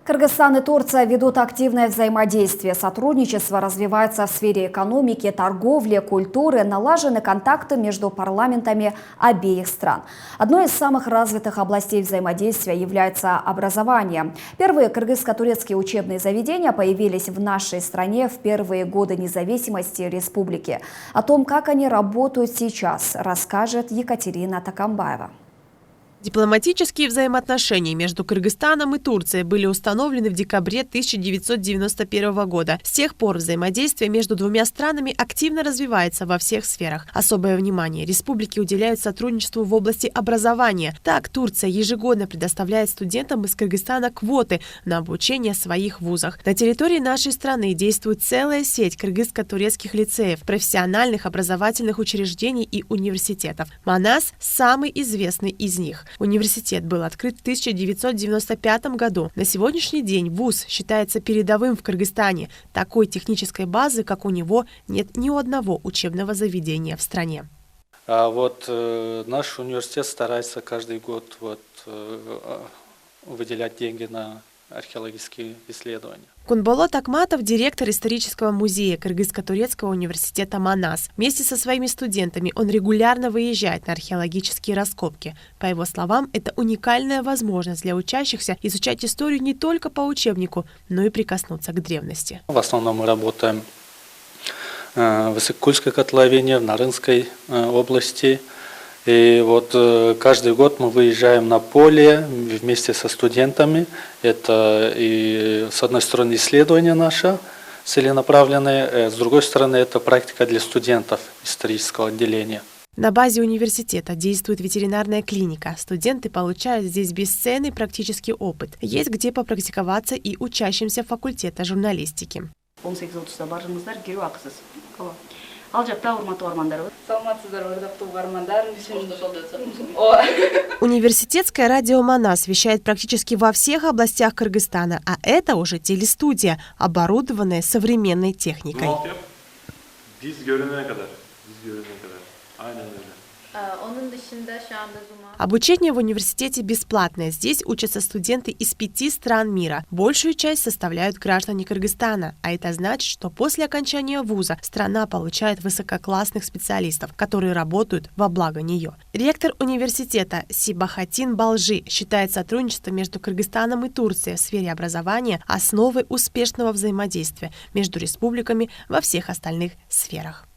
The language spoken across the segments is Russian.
Кыргызстан и Турция ведут активное взаимодействие. Сотрудничество развивается в сфере экономики, торговли, культуры, налажены контакты между парламентами обеих стран. Одной из самых развитых областей взаимодействия является образование. Первые кыргызско-турецкие учебные заведения появились в нашей стране в первые годы независимости республики. О том, как они работают сейчас, расскажет Екатерина Такамбаева. Дипломатические взаимоотношения между Кыргызстаном и Турцией были установлены в декабре 1991 года. С тех пор взаимодействие между двумя странами активно развивается во всех сферах. Особое внимание республики уделяют сотрудничеству в области образования. Так, Турция ежегодно предоставляет студентам из Кыргызстана квоты на обучение в своих вузах. На территории нашей страны действует целая сеть кыргызско-турецких лицеев, профессиональных образовательных учреждений и университетов. МАНАС – самый известный из них. Университет был открыт в 1995 году. На сегодняшний день вуз считается передовым в Кыргызстане. Такой технической базы, как у него, нет ни у одного учебного заведения в стране. Наш университет старается каждый год выделять деньги на археологические исследования. Кунболот Акматов – директор исторического музея Кыргызско-турецкого университета МАНАС. Вместе со своими студентами он регулярно выезжает на археологические раскопки. По его словам, это уникальная возможность для учащихся изучать историю не только по учебнику, но и прикоснуться к древности. В основном мы работаем в Высококульской котловине, в Нарынской области. И каждый год мы выезжаем на поле вместе со студентами. Это и с одной стороны исследование наше целенаправленное, с другой стороны это практика для студентов исторического отделения. На базе университета действует ветеринарная клиника. Студенты получают здесь бесценный практический опыт. Есть где попрактиковаться и учащимся факультета журналистики. Университетское радио МАНАС вещает практически во всех областях Кыргызстана, а это уже телестудия, оборудованная современной техникой. Обучение в университете бесплатное. Здесь учатся студенты из 5 стран мира. Большую часть составляют граждане Кыргызстана. А это значит, что после окончания вуза страна получает высококлассных специалистов, которые работают во благо нее. Ректор университета Сибахатин Балжи считает сотрудничество между Кыргызстаном и Турцией в сфере образования основой успешного взаимодействия между республиками во всех остальных сферах.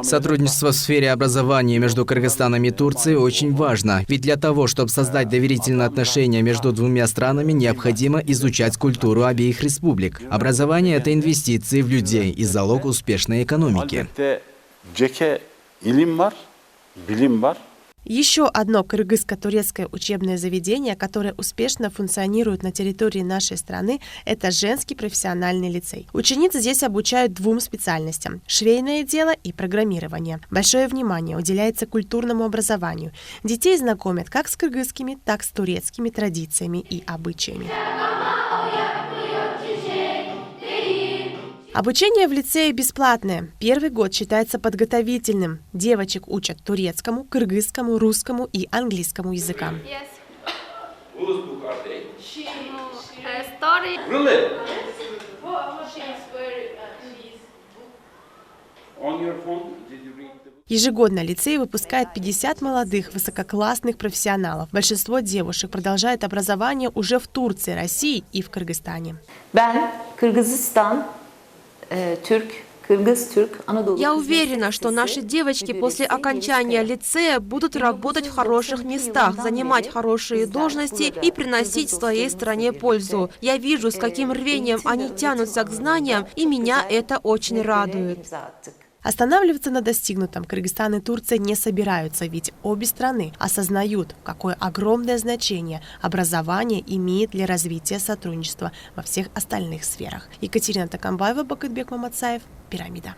Сотрудничество в сфере образования между Кыргызстаном и Турцией очень важно, ведь для того, чтобы создать доверительные отношения между двумя странами, необходимо изучать культуру обеих республик. Образование – это инвестиции в людей и залог успешной экономики. Еще одно кыргызско-турецкое учебное заведение, которое успешно функционирует на территории нашей страны, это женский профессиональный лицей. Учениц здесь обучают 2 специальностям – швейное дело и программирование. Большое внимание уделяется культурному образованию. Детей знакомят как с кыргызскими, так и с турецкими традициями и обычаями. Обучение в лицее бесплатное. Первый год считается подготовительным. Девочек учат турецкому, кыргызскому, русскому и английскому языкам. Ежегодно лицей выпускает 50 молодых, высококлассных профессионалов. Большинство девушек продолжает образование уже в Турции, России и в Кыргызстане. Я уверена, что наши девочки после окончания лицея будут работать в хороших местах, занимать хорошие должности и приносить своей стране пользу. Я вижу, с каким рвением они тянутся к знаниям, и меня это очень радует. Останавливаться на достигнутом Кыргызстан и Турция не собираются, ведь обе страны осознают, какое огромное значение образование имеет для развития сотрудничества во всех остальных сферах. Екатерина Такамбаева, Бакытбек Мамацаев, Пирамида.